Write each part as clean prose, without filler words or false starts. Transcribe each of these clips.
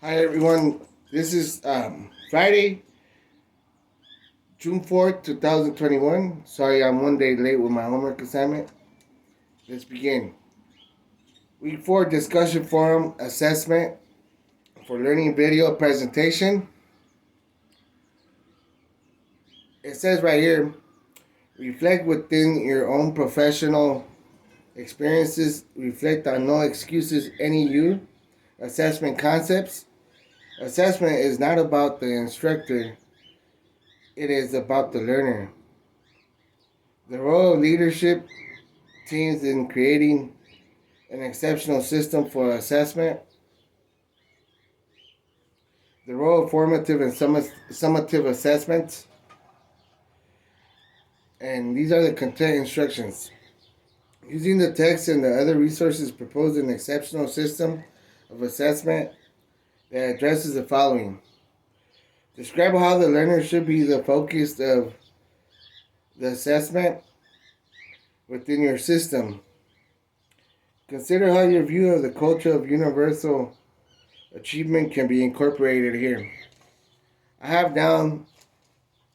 Hi everyone. This is Friday, June 4th, 2021. Sorry I'm one day late with my homework assignment. Let's begin. Week 4 discussion forum assessment for learning video presentation. It says right here, reflect within your own professional experiences. Reflect on no excuses, any you. Assessment concepts. Assessment is not about the instructor, it is about the learner. The role of leadership teams in creating an exceptional system for assessment. The role of formative and summative assessments. And these are the content instructions. Using the text and the other resources, propose an exceptional system of assessment that addresses the following. Describe how the learner should be the focus of the assessment within your system. Consider how your view of the culture of universal achievement can be incorporated here. I have down,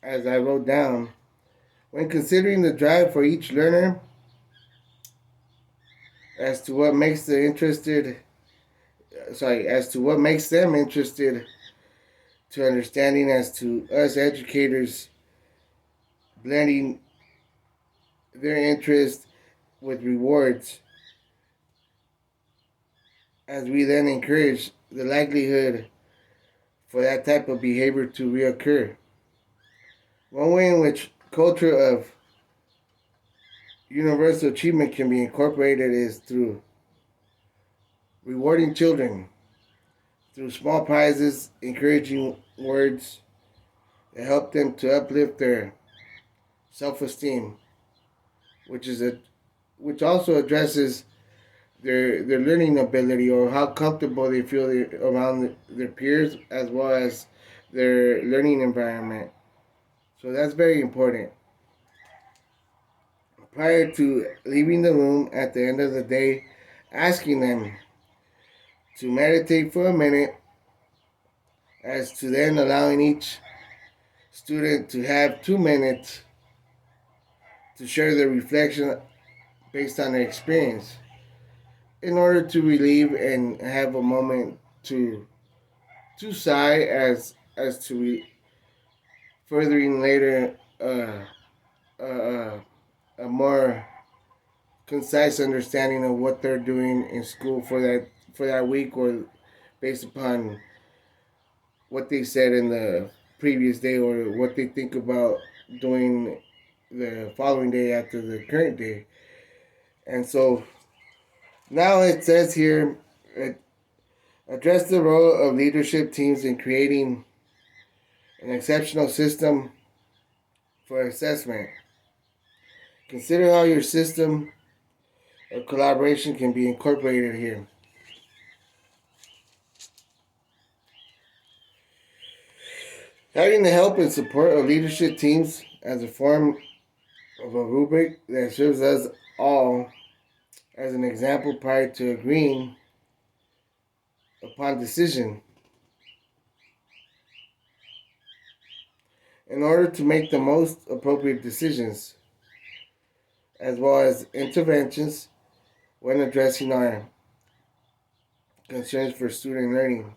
as I wrote down, when considering the drive for each learner as to what makes them interested to understanding as to us educators blending their interest with rewards as we then encourage the likelihood for that type of behavior to reoccur. One way in which culture of universal achievement can be incorporated is through rewarding children through small prizes, encouraging words that help them to uplift their self-esteem, which also addresses their learning ability or how comfortable they feel around their peers as well as their learning environment. So that's very important. Prior to leaving the room at the end of the day, asking them to meditate for a minute as to then allowing each student to have 2 minutes to share their reflection based on their experience in order to relieve and have a moment to sigh as to furthering later uh, a more concise understanding of what they're doing in school for that week or based upon what they said in the previous day or what they think about doing the following day after the current day. And so now it says here, address the role of leadership teams in creating an exceptional system for assessment. Consider how your system of collaboration can be incorporated here. Having the help and support of leadership teams as a form of a rubric that serves us all as an example prior to agreeing upon decision. In order to make the most appropriate decisions, as well as interventions when addressing our concerns for student learning.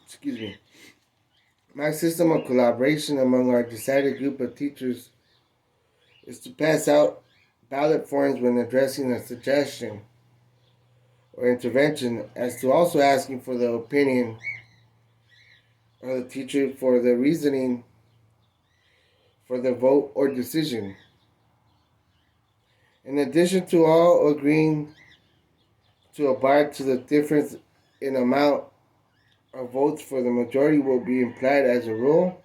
Excuse me. My system of collaboration among our decided group of teachers is to pass out ballot forms when addressing a suggestion or intervention, as to also asking for the opinion of the teacher for the reasoning for the vote or decision. In addition to all agreeing to abide to the difference in amount of votes for the majority will be implied as a rule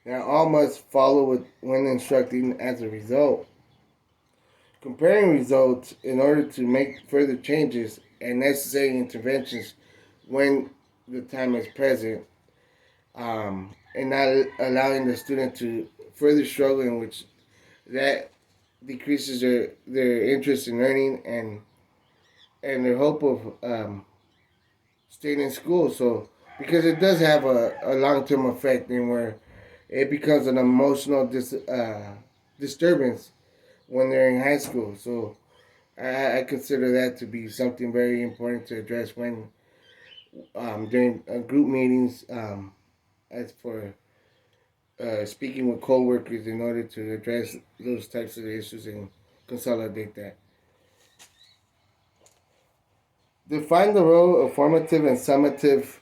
that all must follow when instructing as a result. Comparing results in order to make further changes and necessary interventions when the time is present, and not allowing the student to further struggle, in which that decreases their interest in learning and their hope of staying in school. So because it does have a long term effect, in where it becomes an emotional disturbance when they're in high school. So I consider that to be something very important to address when during group meetings, as for speaking with coworkers in order to address those types of issues and consolidate that. Define the role of formative and summative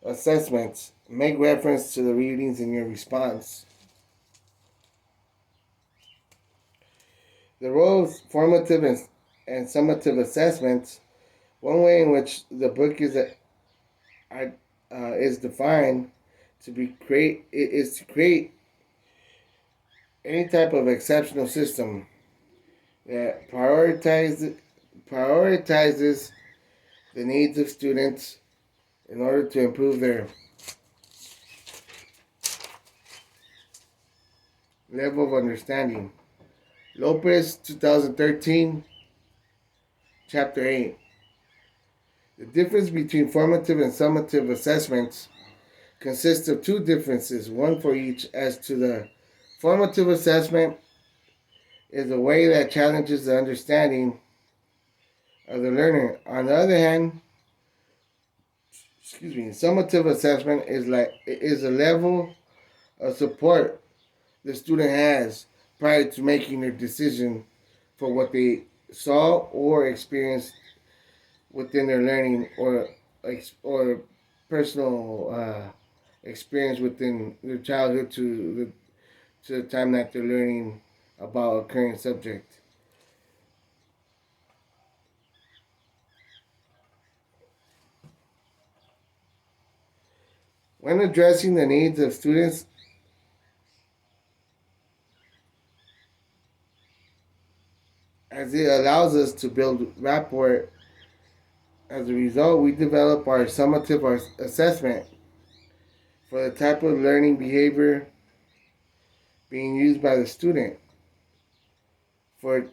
assessments. Make reference to the readings in your response. The role of formative and summative assessments. One way in which the book is defined to be create is to create any type of exceptional system that prioritizes the needs of students in order to improve their level of understanding. Lopez, 2013, Chapter 8. The difference between formative and summative assessments consists of two differences, one for each. As to the formative assessment is a way that challenges the understanding of the learner. On the other hand, summative assessment is a level of support the student has prior to making their decision for what they saw or experienced within their learning, or personal experience within their childhood to the time that they're learning about a current subject. When addressing the needs of students, as it allows us to build rapport, as a result, we develop our summative assessment for the type of learning behavior being used by the student. For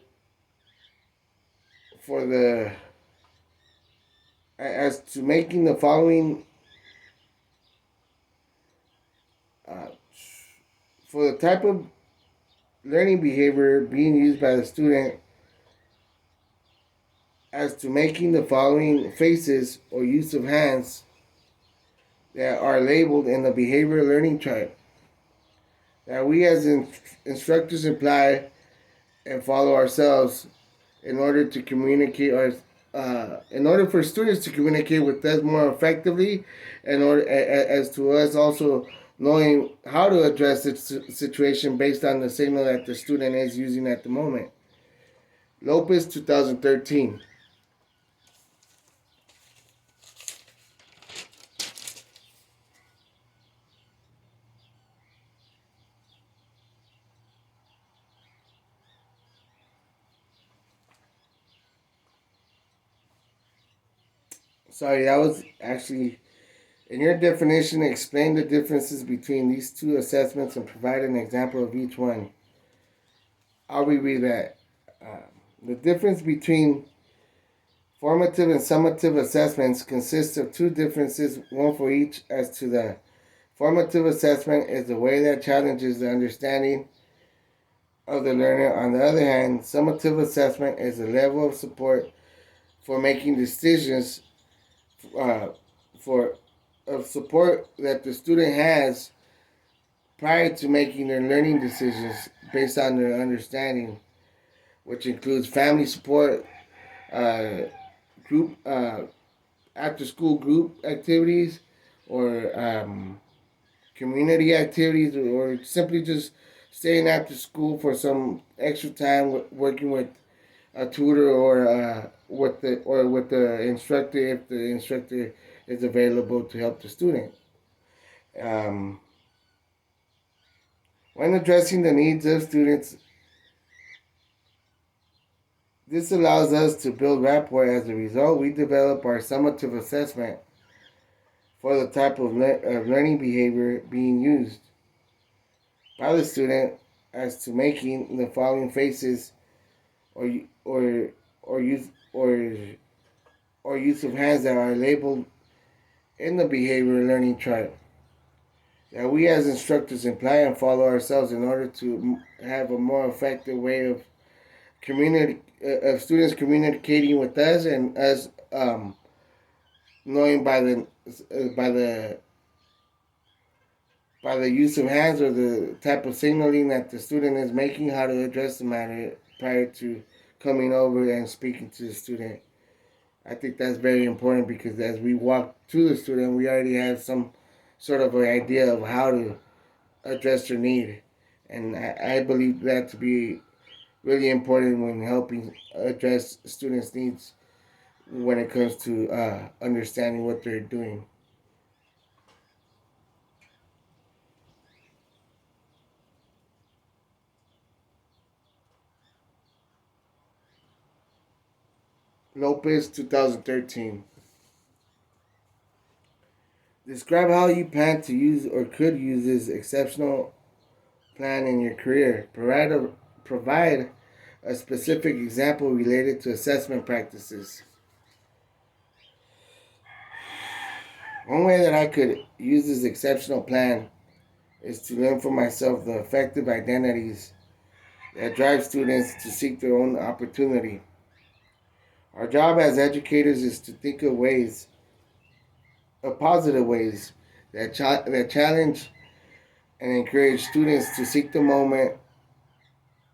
for the as to making the following uh, for the type of learning behavior being used by the student, as to making the following faces or use of hands that are labeled in the behavioral learning chart that we as instructors apply and follow ourselves in order to communicate our in order for students to communicate with us more effectively, and order as to us also knowing how to address the situation based on the signal that the student is using at the moment. Lopez, 2013. Sorry, that was actually in your definition. Explain the differences between these two assessments and provide an example of each one. I'll reread that. The difference between formative and summative assessments consists of two differences, one for each. As to the formative assessment is the way that challenges the understanding of the learner. On the other hand, summative assessment is a level of support for making decisions uh, for of support that the student has prior to making their learning decisions based on their understanding, which includes family support, uh, group after school group activities, or community activities, or simply just staying after school for some extra time working with a tutor, or with the instructor if the instructor is available to help the student. Um, when addressing the needs of students, this allows us to build rapport. As a result, we develop our summative assessment for the type of learning behavior being used by the student, as to making the following faces or or use or or use of hands that are labeled in the behavior learning chart that we as instructors apply and follow ourselves in order to have a more effective way of of students communicating with us and us knowing by the by the use of hands or the type of signaling that the student is making, how to address the matter prior to coming over and speaking to the student. I think that's very important because as we walk to the student, we already have some sort of an idea of how to address their need. And I believe that to be really important when helping address students' needs when it comes to understanding what they're doing. Lopez, 2013. Describe how you plan to use or could use this exceptional plan in your career. Provide a specific example related to assessment practices. One way that I could use this exceptional plan is to learn for myself the effective identities that drive students to seek their own opportunity. Our job as educators is to think of positive ways that challenge and encourage students to seek the moment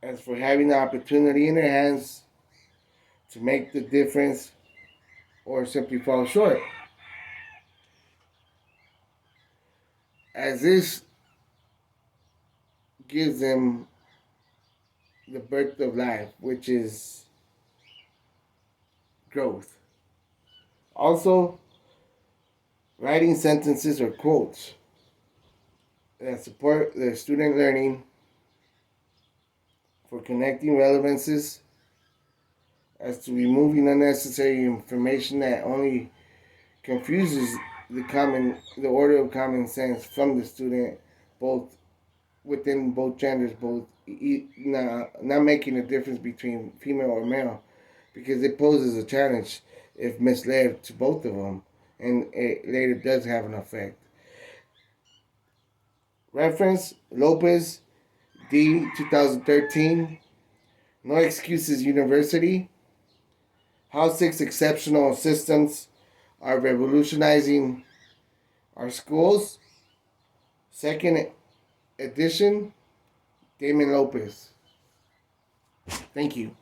as for having the opportunity in their hands to make the difference or simply fall short. As this gives them the birth of life, which is growth. Also, writing sentences or quotes that support the student learning for connecting relevances as to removing unnecessary information that only confuses the order of common sense from the student, both within both genders, not making a difference between female or male, because it poses a challenge if misled to both of them, and it later does have an effect. Reference Lopez, D. 2013. No Excuses University. How Six Exceptional Systems Are Revolutionizing Our Schools. Second edition. Damon Lopez. Thank you.